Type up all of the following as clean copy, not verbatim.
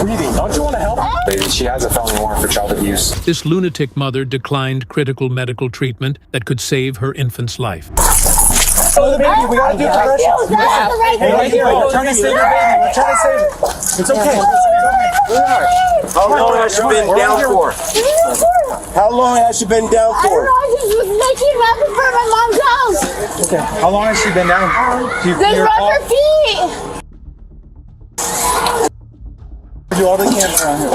breathing. Don't you want to help? She has a felony warrant for child abuse. This lunatic mother declined critical medical treatment that could save her infant's life. Oh, the baby, we gotta do corrections. Hey, right here, we're trying to save your baby. We're trying to save it. It's okay. How long has she been down for? How long has she been down for? I just was making nothing for my mom's house. Okay. How long has she been down? They rub her feet. Do all the cameras around here.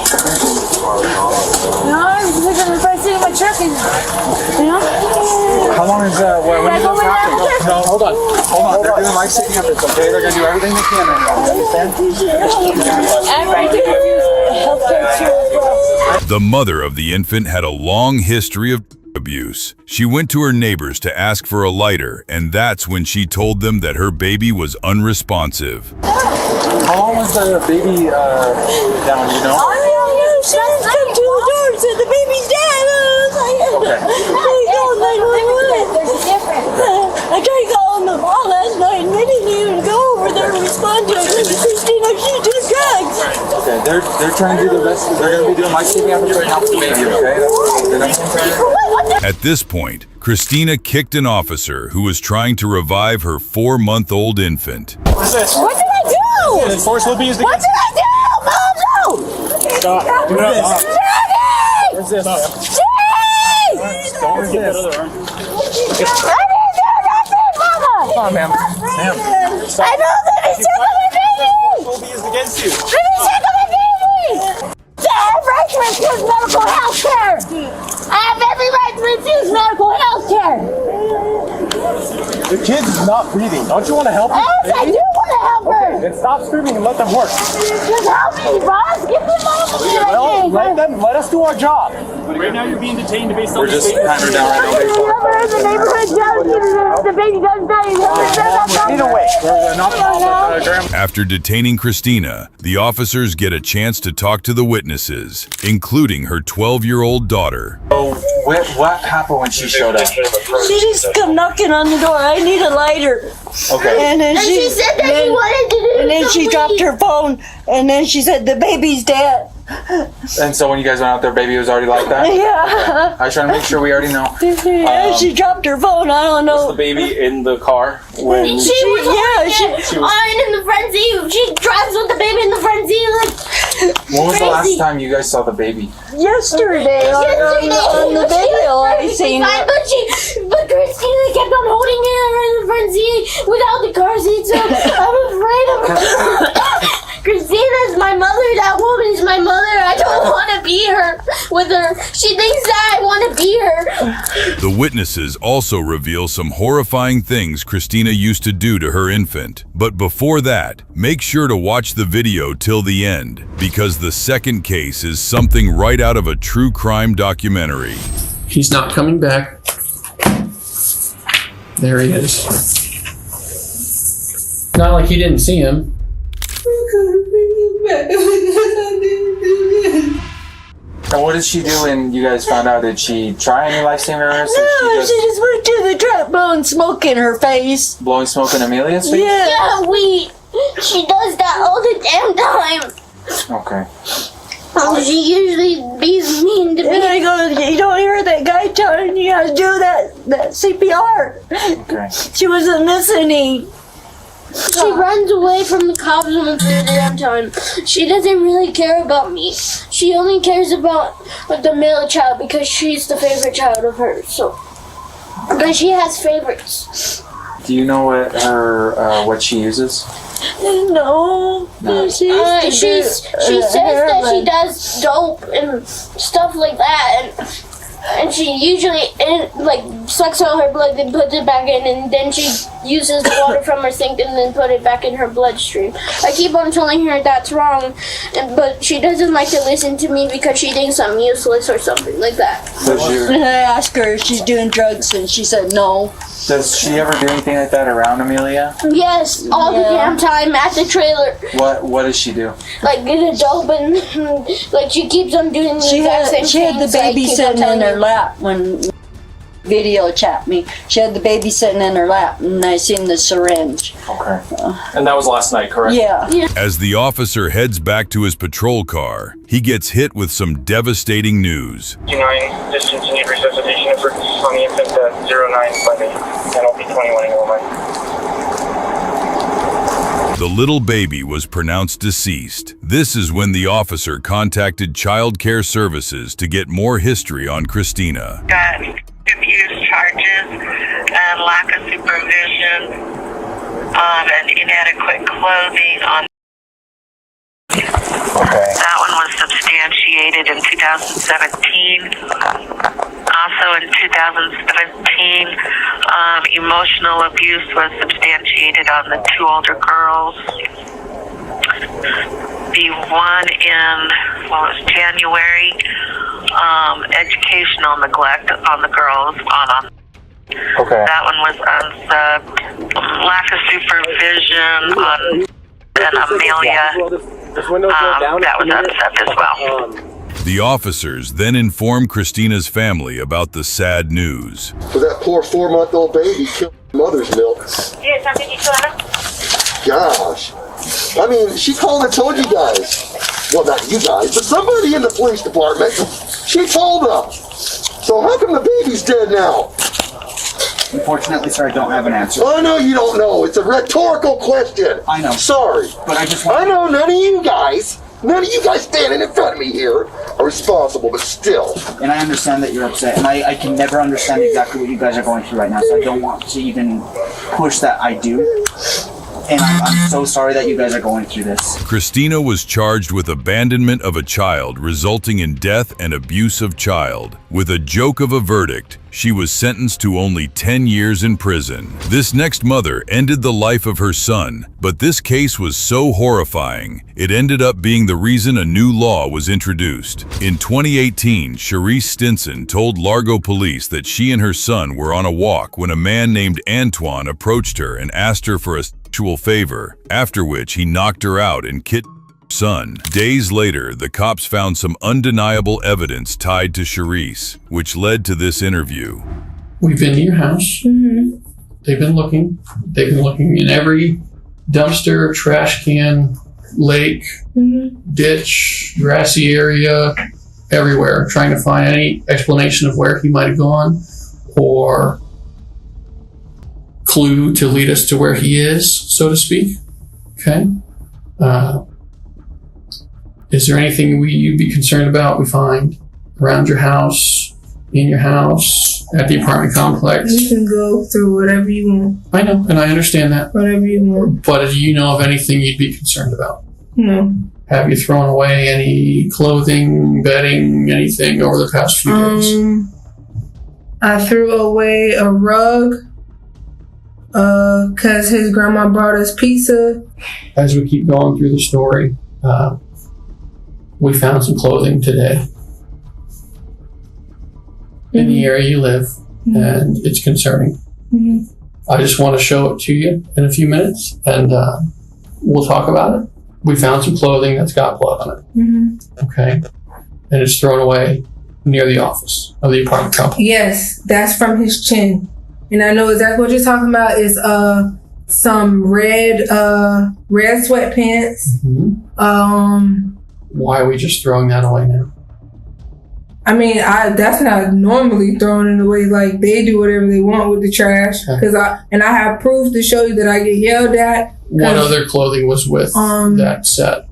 No, I'm looking at the first thing in my truck and, you know? How long is when did this happen? No, hold on. They're doing life-saving efforts, okay? They're gonna do everything they can right now. Understand? The mother of the infant had a long history of abuse. She went to her neighbors to ask for a lighter, and that's when she told them that her baby was unresponsive. How long was the baby down, you know? She just come to the door and said the baby's dead. There's a difference. I tried calling the mall last night and they didn't even go over there and respond to it. Christina, she did drugs. Okay, they're trying to do the best. They're going to be doing life-saving efforts right now for the baby, okay? At this point, Christina kicked an officer who was trying to revive her 4-month-old infant. What's this? What did I do? Forceful abuse. What did I do? Mom, no! Stop. Do not. Daddy! What's this? Don't resist. I didn't do nothing, Mama! Come on, ma'am. Ma'am. I know that he's taking my baby! Forceful abuse against you. Let me take my baby! I have right to refuse medical health care! I have every right to refuse medical health care! The kid is not breathing. Don't you want to help her? Yes, I do want to help her! Then stop screaming and let them work. Just help me, boss! Give me Well, let us do our job. Right now you're being detained based on We're just patting her down right now. the neighborhood judge, the baby doesn't die. Either way, we're not grandma. After detaining Christina, the officers get a chance to talk to the witnesses, including her 12-year-old daughter. So, what happened when she showed up? She just come knocking on the door. I need a lighter. Okay. And then she said that she wanted to do And then she dropped her phone. And then she said the baby's dead. And so when you guys went out there, baby was already like that? Yeah. Okay. I was trying to make sure we already know. Yeah, she dropped her phone. I don't know. the baby in the car when She was in the front seat. She drives with the baby in the front seat. Like, when was the last crazy. time you guys saw the baby? Yesterday on the video I seen fine, it. but Christina kept on holding her in the front seat without the car seat, so I'm afraid of her. Christina's my mother. That woman's my mother. I don't want to be her with her. She thinks that I want to be her. The witnesses also reveal some horrifying things Christina used to do to her infant. But before that, make sure to watch the video till the end, because the second case is something right out of a true crime documentary. He's not coming back. There he is. Not like you didn't see him. And what did she do when you guys found out? Did she try any life-saving efforts? No, she just went to the truck blowing smoke in her face. Blowing smoke in Amelia's face? Yeah. She does that all the damn time. Okay. She usually be mean to And me. I go, you don't hear that guy telling you how to do that CPR. Okay. She wasn't listening. She runs away from the cops most of the damn time. She doesn't really care about me. She only cares about the male child because she's the favorite child of hers. So, but she has favorites. Do you know what she uses? No. She says that she does dope and stuff like that, and she usually sucks out her blood and puts it back in, and then she uses the water from her sink and then put it back in her bloodstream. I keep on telling her that's wrong, but she doesn't like to listen to me because she thinks I'm useless or something like that. And I asked her if she's doing drugs, and she said no. Does she ever do anything like that around Amelia? Yes, all the damn time at the trailer. What does she do? Like get a dope and like she keeps on doing the exact same She had the things I baby keep on sitting in telling her you. lap when video chat me. She had the baby sitting in her lap, and I seen the syringe. Okay. And that was last night, correct? Yeah. As the officer heads back to his patrol car, he gets hit with some devastating news. 29 discontinued resuscitation efforts on the infant at 09 by the NLP 21 in Illinois. The little baby was pronounced deceased. This is when the officer contacted Child Care Services to get more history on Christina. Got abuse charges and lack of supervision and inadequate clothing on. Okay. That one was substantiated in 2017. Also in 2017, emotional abuse was substantiated on the 2 older girls. The one in, well, it was January, educational neglect on the girls. Okay. That one was unsubbed. Lack of supervision on and Amelia. That was unsubbed as well. The officers then inform Christina's family about the sad news. For that poor 4-month-old baby killed mother's milk. Yes, something you saw? Gosh. I mean, she called and told you guys. Well, not you guys, but somebody in the police department. She told them. So how come the baby's dead now? Unfortunately, sir, I don't have an answer. I know you don't know. It's a rhetorical question. I know. Sorry. But I just I want... know none of you guys standing in front of me here are responsible, but still. And I understand that you're upset, and I can never understand exactly what you guys are going through right now, so I don't want to even push that I do. And I'm so sorry that you guys are going through this. Christina was charged with abandonment of a child resulting in death and abuse of child. With a joke of a verdict, she was sentenced to only 10 years in prison. This next mother ended the life of her son, but this case was so horrifying, it ended up being the reason a new law was introduced. In 2018, Shereice Stinson told Largo police that she and her son were on a walk when a man named Antoine approached her and asked her for a sexual favor, after which he knocked her out and kidnapped her son. Days later, the cops found some undeniable evidence tied to Shereice, which led to this interview. We've been to your house. Mm-hmm. They've been looking in every dumpster, trash can, lake, ditch, grassy area, everywhere, trying to find any explanation of where he might have gone or clue to lead us to where he is, so to speak. Okay. Is there anything you'd be concerned about we find around your house, in your house, at the apartment complex? You can go through whatever you want. I know, and I understand that. Whatever you want. But do you know of anything you'd be concerned about? No. Have you thrown away any clothing, bedding, anything over the past few days? I threw away a rug because his grandma brought us pizza. As we keep going through the story, we found some clothing today in the area you live, and it's concerning. I just want to show it to you in a few minutes, and we'll talk about it. We found some clothing that's got blood on it. Okay? And it's thrown away near the office of the apartment complex. Yes, that's from his chin. And I know exactly what you're talking about is some red sweatpants. Why are we just throwing that away now? I mean, that's not normally thrown it away. Like, they do whatever they want with the trash. Because I have proof to show you that I get yelled at. What other clothing was with that set?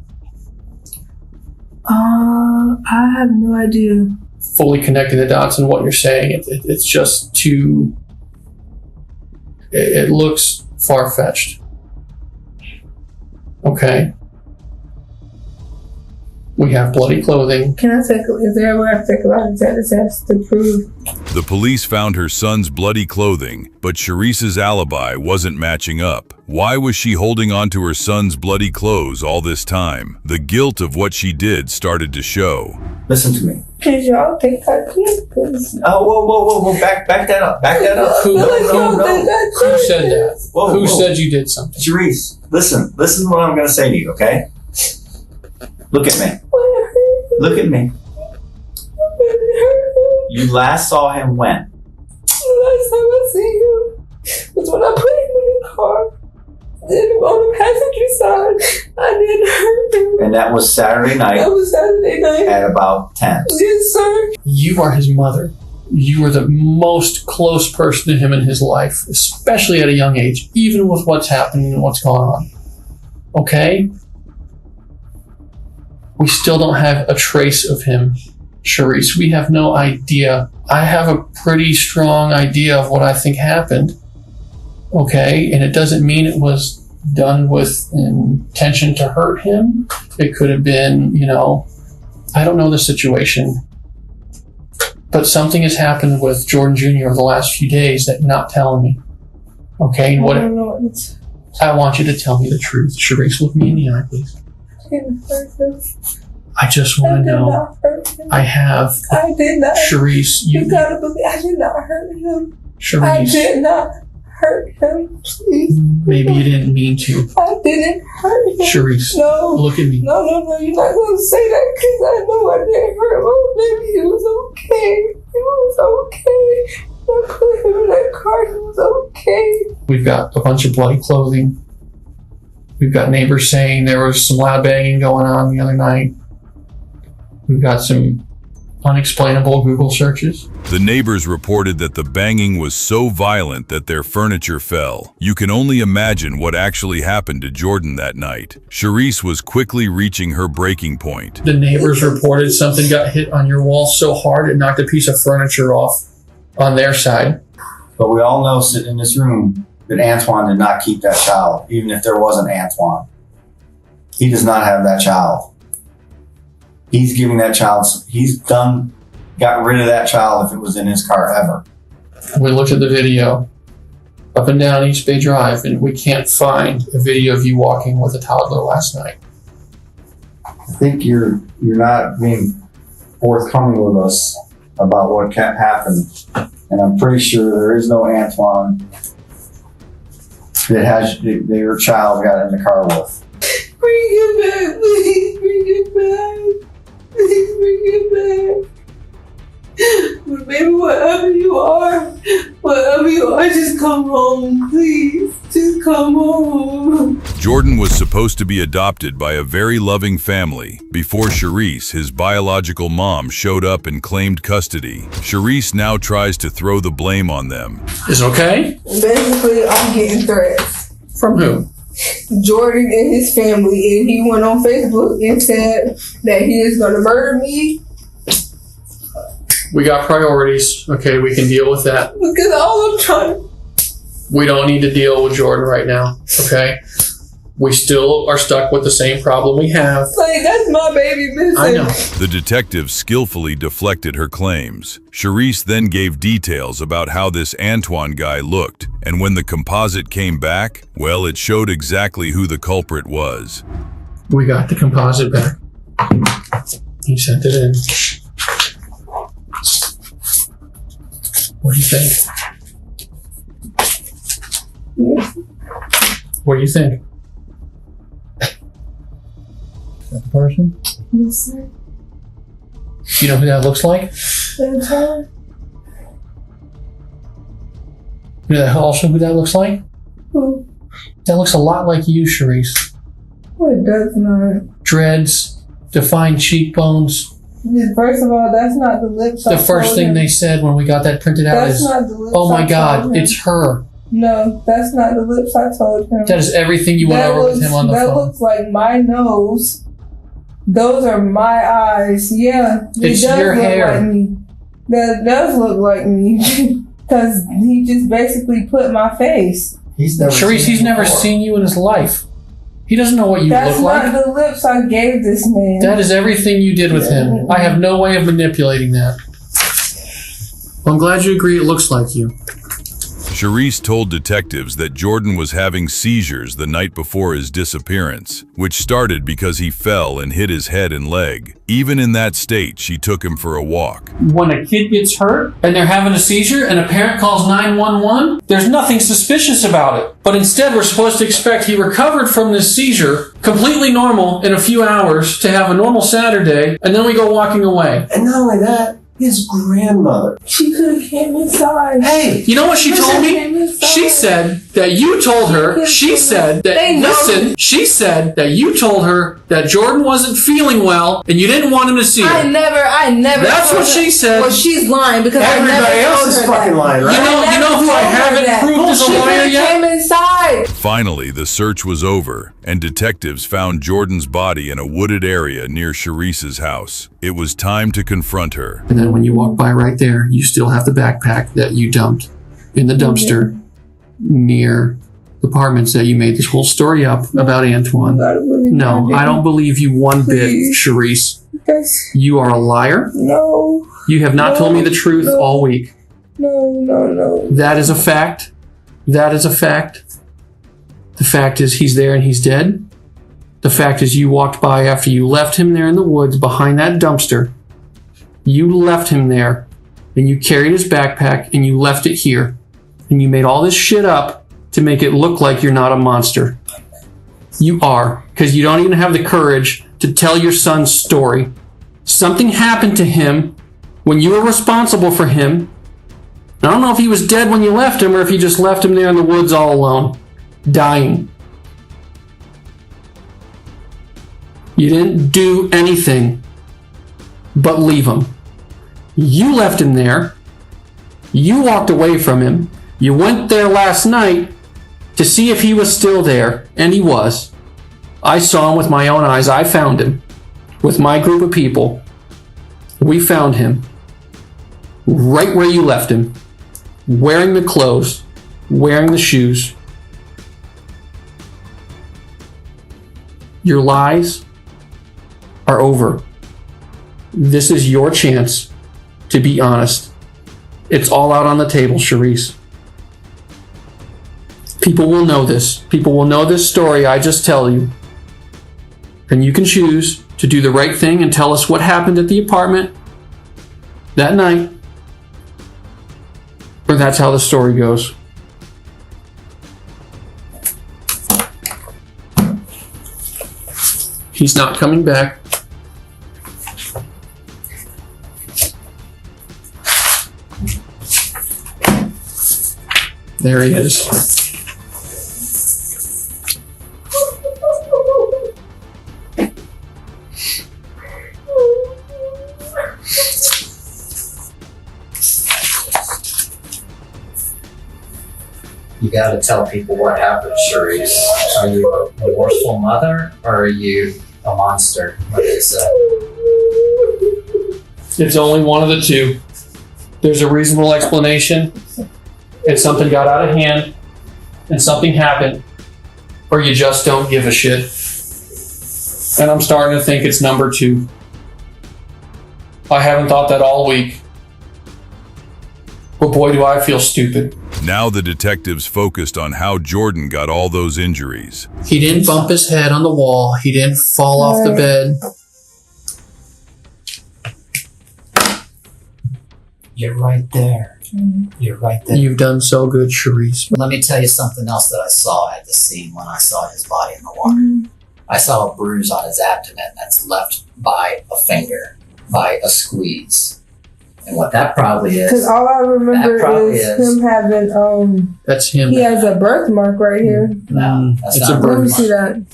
I have no idea. Fully connecting the dots and what you're saying, it's just too. It looks far-fetched. Okay. We have bloody clothing. Is there a way I can take a lot of tests to prove? The police found her son's bloody clothing, but Shereice's alibi wasn't matching up. Why was she holding on to her son's bloody clothes all this time? The guilt of what she did started to show. Listen to me. Did y'all think I could? Oh, whoa. Back that up. Back that up. Who said that? Who said you did something? Shereice, listen to what I'm going to say to you, okay? Look at me. Look at me. You last saw him when? see him was when I put him in the car. Then on the passenger side, I didn't hurt him. And that was Saturday night. That was Saturday night. At about 10. Yes, sir. You are his mother. You were the most close person to him in his life, especially at a young age, even with what's happening and what's going on. Okay? We still don't have a trace of him, Shereice. We have no idea. I have a pretty strong idea of what I think happened. Okay? And it doesn't mean it was done with intention to hurt him. It could have been, I don't know the situation. But something has happened with Jordan Jr. over the last few days that you're not telling me. Okay? And I want you to tell me the truth. Shereice, look me in the eye, please. I didn't hurt him. I just want to know. I did not. Shereice, you gotta believe I did not hurt him. Shereice. I did not hurt him. Please. Maybe you didn't mean to. I didn't hurt him. Shereice. No. Look at me. No, you're not gonna say that because I know I didn't hurt him. Oh, baby, he was okay. He was okay. I put him in that car. He was okay. We've got a bunch of bloody clothing. We've got neighbors saying there was some loud banging going on the other night. We've got some unexplainable Google searches. The neighbors reported that the banging was so violent that their furniture fell. You can only imagine what actually happened to Jordan that night. Shereice was quickly reaching her breaking point. The neighbors reported something got hit on your wall so hard it knocked a piece of furniture off on their side. But we all know, sitting in this room, that Antoine did not keep that child, even if there wasn't Antoine. He does not have that child. He's giving that child, got rid of that child if it was in his car ever. We looked at the video up and down East Bay Drive, and we can't find a video of you walking with a toddler last night. I think you're not being forthcoming with us about what happened. And I'm pretty sure there is no Antoine that your child got in the car with. Bring it back, please. Bring it back. Please bring it back. But baby, whatever you are, just come home, please. Just come home. Jordan was supposed to be adopted by a very loving family before Shereice, his biological mom, showed up and claimed custody. Shereice now tries to throw the blame on them. Is it okay? Basically, I'm getting threats. From who? Jordan and his family, and he went on Facebook and said that he is going to murder me. We got priorities. Okay, we can deal with that. Because all I'm trying. We don't need to deal with Jordan right now. Okay, we still are stuck with the same problem we have. Like, that's my baby missing. I know. The detective skillfully deflected her claims. Shereice then gave details about how this Antoine guy looked, and when the composite came back, well, it showed exactly who the culprit was. We got the composite back. He sent it in. What do you think? What do you think? Is that the person? Yes, sir. You know who that looks like? That's her. You know also who that looks like? Who? That looks a lot like you, Shereice. Well, it does not. Dreads, defined cheekbones. First of all, that's not the lips. The first thing they said when we got that printed out is, not the lips. "Oh my God, it's her." No, that's not the lips I told him. That is everything you went over with him on the phone. That looks like my nose. Those are my eyes. Yeah, it's your hair. Like me. That does look like me because he just basically put my face. Shereice, he's never seen you in his life. He doesn't know what you look like. That's not the lips I gave this man. That is everything you did with him. I have no way of manipulating that. Well, I'm glad you agree it looks like you. Shereice told detectives that Jordan was having seizures the night before his disappearance, which started because he fell and hit his head and leg. Even in that state, she took him for a walk. When a kid gets hurt and they're having a seizure and a parent calls 911, there's nothing suspicious about it. But instead, we're supposed to expect he recovered from this seizure, completely normal in a few hours, to have a normal Saturday, and then we go walking away. And not only that, His grandmother. She could have came inside. Hey, you know what she told me? She said that you told her, she said that you told her that Jordan wasn't feeling well and you didn't want him to see her. I never. That's what she said. Well, she's lying because Everybody else is fucking lying, right? You know who I haven't proved as a liar yet? Came inside. Finally, the search was over, and detectives found Jordan's body in a wooded area near Shereice's house. It was time to confront her. And then when you walk by right there, you still have the backpack that you dumped in the dumpster near the apartments that you made this whole story up about Antoine. No, I don't believe you one bit, Shereice. Yes. You are a liar. No. You have not told me the truth all week. No. That is a fact. That is a fact. The fact is he's there and he's dead. The fact is you walked by after you left him there in the woods behind that dumpster. You left him there and you carried his backpack and you left it here. And you made all this shit up to make it look like you're not a monster. You are, because you don't even have the courage to tell your son's story. Something happened to him when you were responsible for him. I don't know if he was dead when you left him or if you just left him there in the woods all alone, dying. You didn't do anything but leave him. You left him there. You walked away from him. You went there last night to see if he was still there, and he was. I saw him with my own eyes. I found him with my group of people. We found him right where you left him, wearing the clothes, wearing the shoes. Your lies are over. This is your chance to be honest. It's all out on the table, Shereice. People will know this. People will know this story I just tell you. And you can choose to do the right thing and tell us what happened at the apartment that night. Or that's how the story goes. He's not coming back. There he is. You gotta tell people what happened, Shereice. Are you a remorseful mother or are you a monster, like they said? It's only one of the two. There's a reasonable explanation, and something got out of hand, and something happened, or you just don't give a shit. And I'm starting to think it's number two. I haven't thought that all week. But boy, do I feel stupid. Now the detectives focused on how Jordan got all those injuries. He didn't bump his head on the wall. He didn't fall off the bed. You're right there. You're right there. You've done so good, Shereice. Let me tell you something else that I saw at the scene when I saw his body in the water. I saw a bruise on his abdomen that's left by a finger, by a squeeze. And what that probably is... Because all I remember is him having... That's him. He has a birthmark right here. No, that's it's not a birthmark. Let me see that.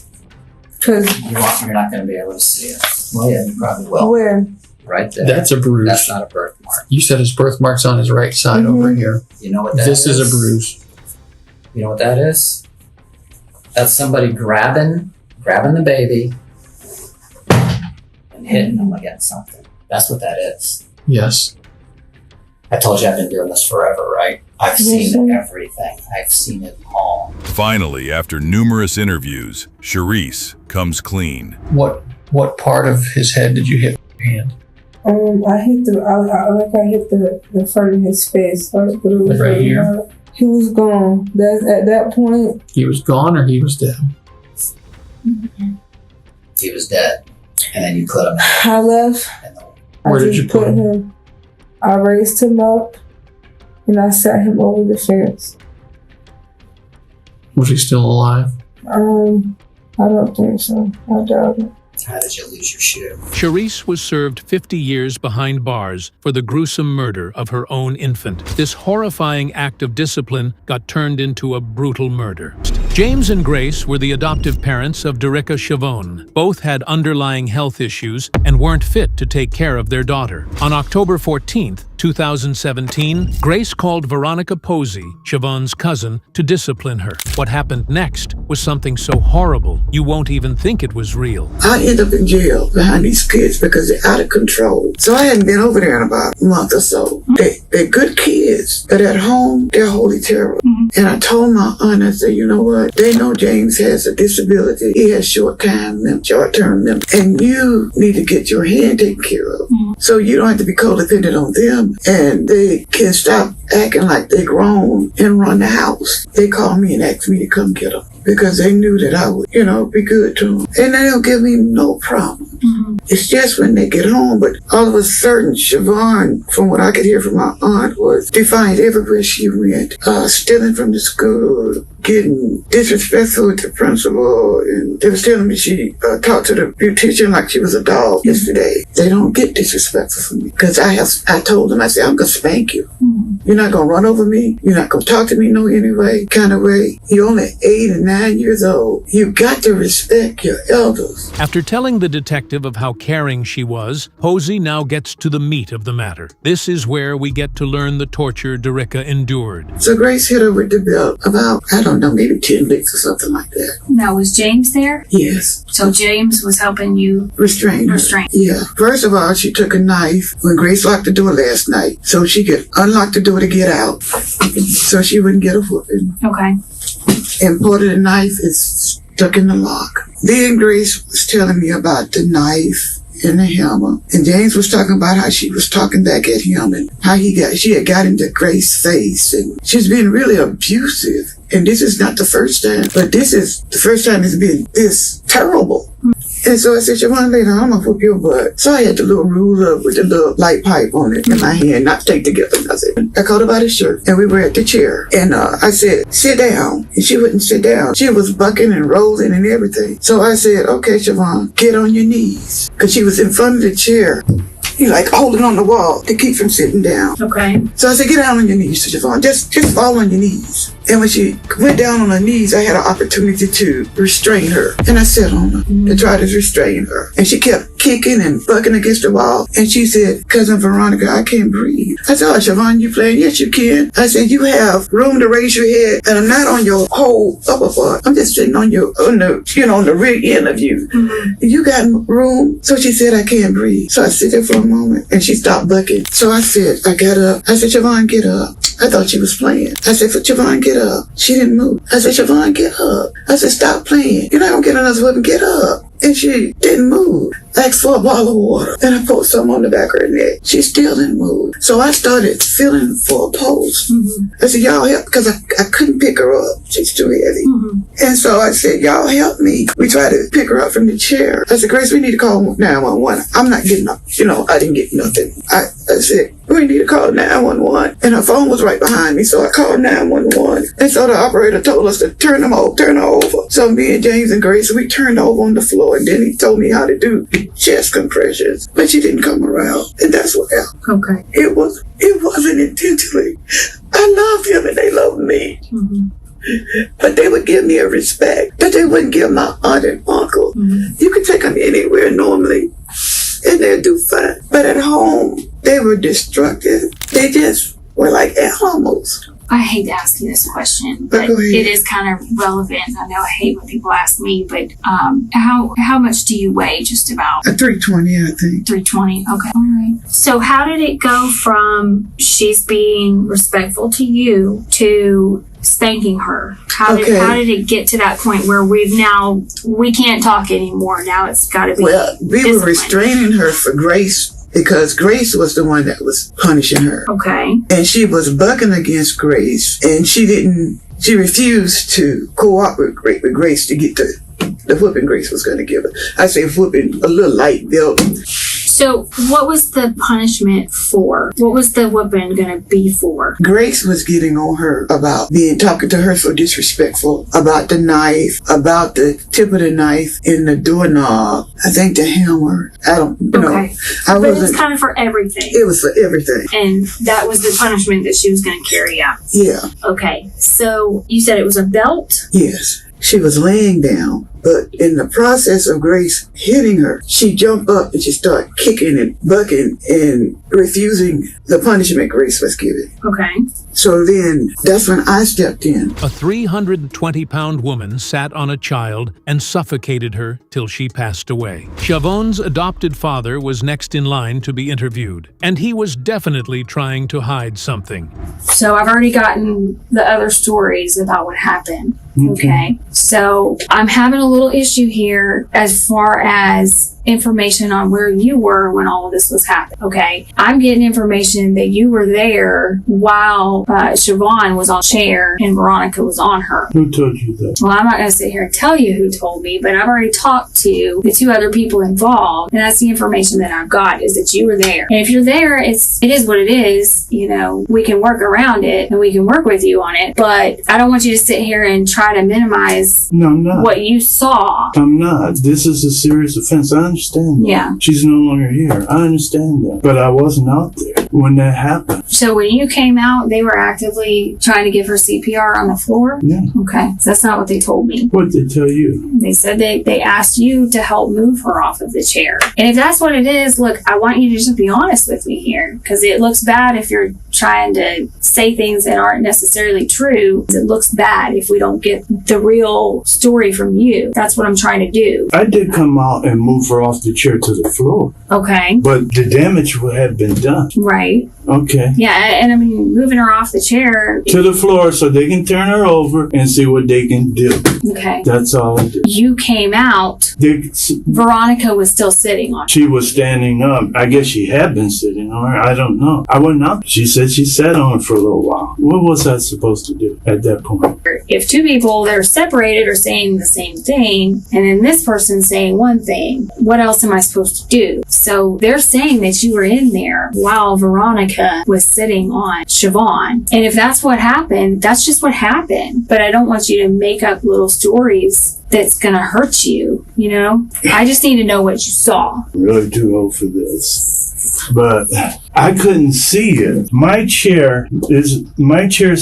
Because... You're not going to be able to see it. Well, yeah, you probably will. Where? Right there. That's a bruise. That's not a birthmark. You said his birthmark's on his right side over here. You know what that is? This is a bruise. You know what that is? That's somebody grabbing the baby and hitting them against something. That's what that is. Yes. I told you I've been doing this forever, right? I've seen everything. I've seen it all. Finally, after numerous interviews, Shereice comes clean. What part of his head did you hit with your hand? I hit the front of his face. Like right here? He was gone. At that point. He was gone or he was dead? He was dead. And then you put him. I left. Where did you put him? I raised him up and I sat him over the fence. Was he still alive? I don't think so. I doubt it. How did you lose your shoe? Shereice was served 50 years behind bars for the gruesome murder of her own infant. This horrifying act of discipline got turned into a brutal murder. James and Grace were the adoptive parents of Derica Chavon. Both had underlying health issues and weren't fit to take care of their daughter. On October 14th, 2017, Grace called Veronica Posey, Chavon's cousin, to discipline her. What happened next was something so horrible you won't even think it was real. I end up in jail behind these kids because they're out of control. So I hadn't been over there in about a month or so. They're good kids, but at home, they're holy terror. And I told my aunt, I said, you know what? They know James has a disability. He has short-term memory. And you need to get your hand taken care of. So you don't have to be codependent on them. And they can stop acting like they're grown and run the house. They called me and asked me to come get them because they knew that I would, be good to them. And they don't give me no problem. It's just when they get home. But all of a sudden, Chavon, from what I could hear from my aunt, was defiant everywhere she went, stealing from the school, getting disrespectful with the principal, and they was telling me she talked to the beautician like she was a dog yesterday. They don't get disrespectful from me because I told them, I said, I'm gonna spank you. You're not gonna run over me. You're not gonna talk to me no anyway kind of way. You're only 8 and 9 years old. You got to respect your elders. After telling the detective of how caring she was, Posey now gets to the meat of the matter. This is where we get to learn the torture Derica endured. So Grace hit her with the belt about, I don't know, maybe 10 licks or something like that. Now, was James there? Yes. So James was helping you restrain her. Yeah. First of all, she took a knife when Grace locked the door last night so she could unlock the door to get out so she wouldn't get a whooping. Okay. And part of the knife is stuck in the lock. Then Grace was telling me about the knife and the hammer. And James was talking about how she was talking back at him and how she had got into Grace's face. And she's been really abusive. And this is not the first time, but this is the first time it's been this terrible. And so I said, Siobhan, later, I'm gonna whoop your butt. So I had the little ruler with the little light pipe on it in my hand, not take together nothing. I caught her by the shirt and we were at the chair. And I said, sit down. And she wouldn't sit down. She was bucking and rolling and everything. So I said, okay, Siobhan, get on your knees. Cause she was in front of the chair. You like holding on the wall to keep from sitting down. Okay. So I said, get down on your knees, Siobhan. Just fall on your knees. And when she went down on her knees, I had an opportunity to restrain her. And I sat on her to try to restrain her. And she kept kicking and bucking against the wall. And she said, Cousin Veronica, I can't breathe. I said, oh, Siobhan, you playing? Yes, you can. I said, you have room to raise your head. And I'm not on your whole upper part. I'm just sitting on the rear end of you. You got room? So she said, I can't breathe. So I sit there for a moment. And she stopped bucking. So I said, I got up. I said, Siobhan, get up. I thought she was playing. I said, Siobhan, get up. She didn't move. I said, Siobhan, get up. I said, stop playing. You're not going to get another weapon. Get up. And she didn't move. I asked for a bottle of water. And I put some on the back of her neck. She still didn't move. So I started feeling for a pulse. I said, y'all help, because I couldn't pick her up. She's too heavy. And so I said, y'all help me. We tried to pick her up from the chair. I said, Grace, we need to call 911. I'm not getting up. I didn't get nothing. I said, we need to call 911. And her phone was right behind me, so I called 911. And so the operator told us to turn her over. So me and James and Grace, we turned her over on the floor, and then he told me how to do chest compressions. But she didn't come around, and that's what happened. Okay. It wasn't intentionally. I loved him and they loved me. But they would give me a respect that they wouldn't give my aunt and uncle. You could take them anywhere normally and they'd do fine. But at home, they were destructive. They just were like animals. I hate to ask you this question, but it is kind of relevant. I know I hate when people ask me, but how much do you weigh just about? 320, I think. 320, okay. All right. So how did it go from she's being respectful to you to spanking her? How did it get to that point where we can't talk anymore? Now it's got to be we were restraining her for Grace because Grace was the one that was punishing her. Okay. And she was bucking against Grace, and she refused to cooperate with Grace to get the whooping Grace was going to give her. I say whooping, a little light belt. So what was the punishment for? What was the whooping going to be for? Grace was getting on her about talking to her so disrespectful, about the knife, about the tip of the knife in the doorknob. I think the hammer. I don't know. Okay. I But wasn't. it's kind of for everything. It was for everything. And that was the punishment that she was going to carry out. Yeah. Okay. So you said it was a belt? Yes. She was laying down, but in the process of Grace hitting her, she jumped up and she started kicking and bucking and refusing the punishment Grace was giving. Okay. So then that's when I stepped in. A 320-pound woman sat on a child and suffocated her till she passed away. Siobhan's adopted father was next in line to be interviewed, and he was definitely trying to hide something. So I've already gotten the other stories about what happened. Okay. So I'm having a little issue here as far as information on where you were when all of this was happening. Okay. I'm getting information that you were there while Siobhan was on a chair and Veronica was on her. Who told you that? Well, I'm not going to sit here and tell you who told me, but I've already talked to the two other people involved, and that's the information that I've got, is that you were there. And if you're there, it is what it is. You know, we can work around it and we can work with you on it, but I don't want you to sit here and try to minimize what you saw. I'm not. This is a serious offense. I understand that. Yeah. She's no longer here. I understand that. But I wasn't out there when that happened. So when you came out, they were actively trying to give her CPR on the floor? Yeah. Okay. So that's not what they told me. What did they tell you? They said they asked you to help move her off of the chair. And if that's what it is, look, I want you to just be honest with me here, because it looks bad if you're trying to say things that aren't necessarily true. It looks bad if we don't get the real story from you. That's what I'm trying to do. I did come out and move her off the chair to the floor. Okay. But the damage would have been done. Right. Okay. Yeah, and I mean, moving her off the chair. To the floor so they can turn her over and see what they can do. Okay. That's all I did. You came out. Veronica was still sitting on. She was standing up. I guess she had been sitting on her. I don't know. I went up. She said she sat on it for a little while. What was I supposed to do at that point? If two people that are separated are saying the same thing, and then this person's saying one thing, what else am I supposed to do? So they're saying that you were in there while Veronica was sitting on Siobhan. And if that's what happened, that's just what happened. But I don't want you to make up little stories that's gonna hurt you, you know? I just need to know what you saw. I'm really too old for this. But I couldn't see it. My chair's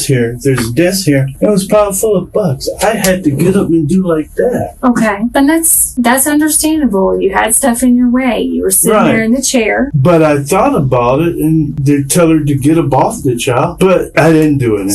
here. There's a desk here. It was piled full of bugs. I had to get up and do like that. Okay. And that's understandable. You had stuff in your way. You were sitting there in the chair. But I thought about it, and they tell her to get up off the child. But I didn't do it.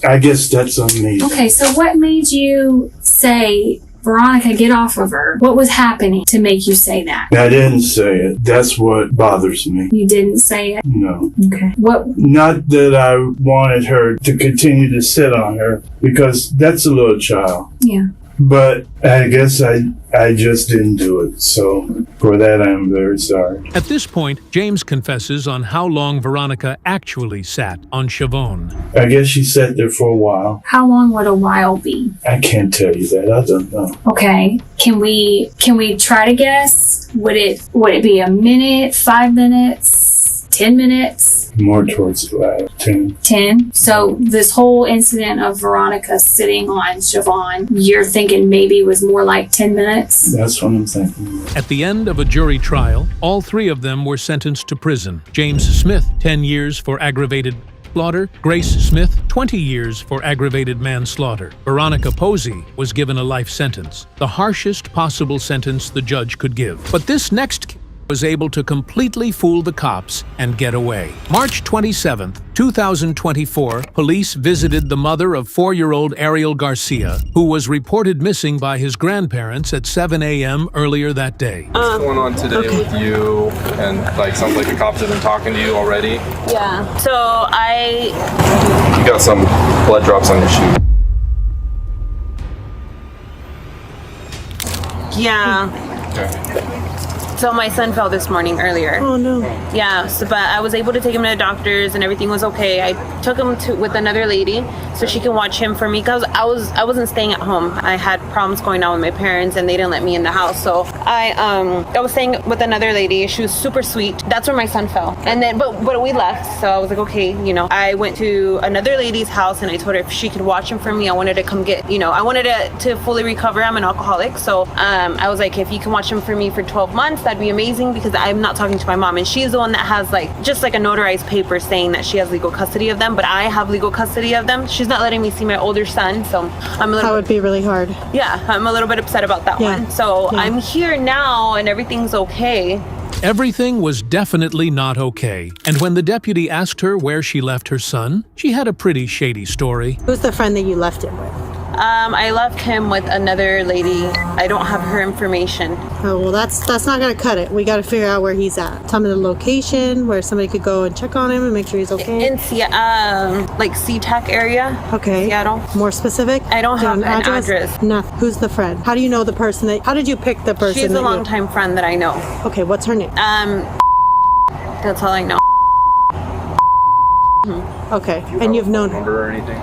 I guess that's on me. Okay, so what made you say, Veronica, get off of her? What was happening to make you say that? I didn't say it. That's what bothers me. You didn't say it? No. Okay. What? Not that I wanted her to continue to sit on her, because that's a little child. Yeah. But I guess I just didn't do it. So for that, I'm very sorry. At this point, James confesses on how long Veronica actually sat on Siobhan. I guess she sat there for a while. How long would a while be? I can't tell you that. I don't know. Okay. Can we try to guess? Would it be a minute, 5 minutes, 10 minutes? More towards the last 10. 10? So this whole incident of Veronica sitting on Siobhan, you're thinking maybe was more like 10 minutes? That's what I'm thinking. At the end of a jury trial, all three of them were sentenced to prison. James Smith, 10 years for aggravated manslaughter. Grace Smith, 20 years for aggravated manslaughter. Veronica Posey was given a life sentence, the harshest possible sentence the judge could give. But this next case was able to completely fool the cops and get away. March 27th, 2024, police visited the mother of 4-year-old Ariel Garcia, who was reported missing by his grandparents at 7 a.m. earlier that day. What's going on today with you? And sounds like the cops have been talking to you already. Yeah. So You got some blood drops on your shoe. Yeah. Okay. So my son fell this morning earlier. Oh no. Yeah, but I was able to take him to the doctors and everything was okay. I took him with another lady so she can watch him for me, because I wasn't staying at home. I had problems going on with my parents and they didn't let me in the house. So I was staying with another lady. She was super sweet. That's where my son fell. And then but we left. So I was like, okay, you know. I went to another lady's house and I told her if she could watch him for me. I wanted to come get, you know, I wanted to fully recover. I'm an alcoholic. So I was like, if you can watch him for me for 12 months, that'd be amazing, because I'm not talking to my mom, and she's the one that has like just like a notarized paper saying that she has legal custody of them, but I have legal custody of them. She's not letting me see my older son, so I'm a little. That would be really hard. Yeah, I'm a little bit upset about that one. So I'm here now and everything's okay. Everything was definitely not okay, and when the deputy asked her where she left her son, she had a pretty shady story. Who's the friend that you left him with? I left him with another lady. I don't have her information. Oh, well, that's not gonna cut it. We gotta figure out where he's at. Tell me the location where somebody could go and check on him and make sure he's okay. In like SeaTac area. Okay. Seattle. More specific? I don't have an address. Nothing. Who's the friend? How do you know the person how did you pick the person? She's a longtime friend that I know. Okay, what's her name? That's all I know. Okay, and you've known her? Number or anything?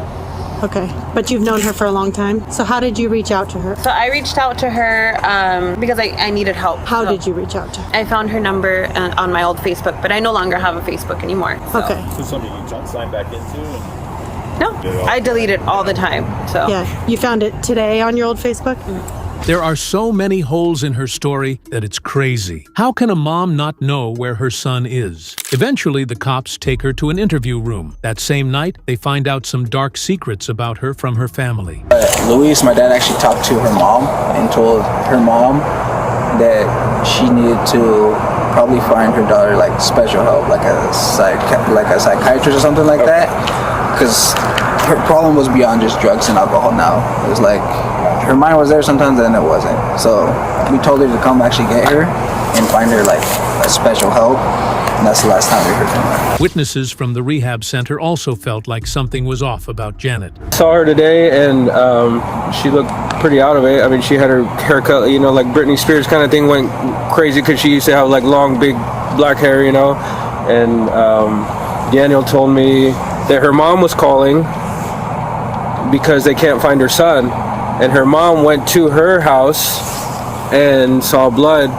Okay, but you've known her for a long time. So how did you reach out to her? So I reached out to her because I needed help. How did you reach out to her? I found her number on my old Facebook, but I no longer have a Facebook anymore. So. Okay. So something you signed back into? No, I delete it all the time. So yeah, you found it today on your old Facebook? There are so many holes in her story that it's crazy. How can a mom not know where her son is? Eventually, the cops take her to an interview room. That same night, they find out some dark secrets about her from her family. Louise, my dad actually talked to her mom and told her mom that she needed to probably find her daughter like special help, like a psychiatrist or something like that, because her problem was beyond just drugs and alcohol now. It was like her mind was there sometimes and then it wasn't. So we told her to come actually get her and find her like a special help, and that's the last time we heard from her. Witnesses from the rehab center also felt like something was off about Janet. Saw her today and she looked pretty out of it. I mean, she had her haircut, you know, like Britney Spears kind of thing, went crazy because she used to have like long, big black hair, you know. And Daniel told me that her mom was calling because they can't find her son. And her mom went to her house and saw blood.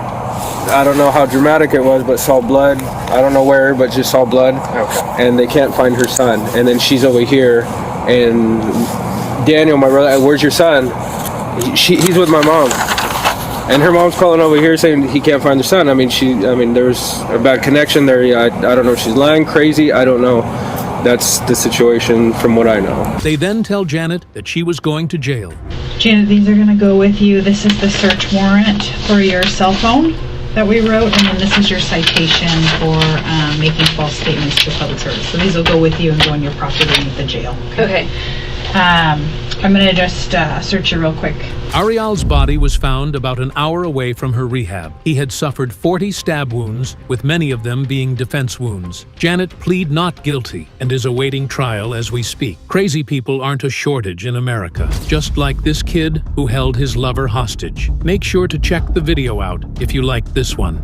I don't know how dramatic it was, but saw blood. I don't know where, but just saw blood. Okay. And they can't find her son. And then she's over here, and Daniel, my brother, where's your son? He's with my mom. And her mom's calling over here saying he can't find her son. I mean, there was a bad connection there. I don't know if she's lying, crazy, I don't know. That's the situation from what I know. They then tell Janet that she was going to jail. Janet, these are going to go with you. This is the search warrant for your cell phone that we wrote, and then this is your citation for making false statements to public service. So these will go with you and go on your property at the jail. Okay. I'm going to just search you real quick. Ariel's body was found about an hour away from her rehab. He had suffered 40 stab wounds, with many of them being defense wounds. Janet plead not guilty and is awaiting trial as we speak. Crazy people aren't a shortage in America, just like this kid who held his lover hostage. Make sure to check the video out if you like this one.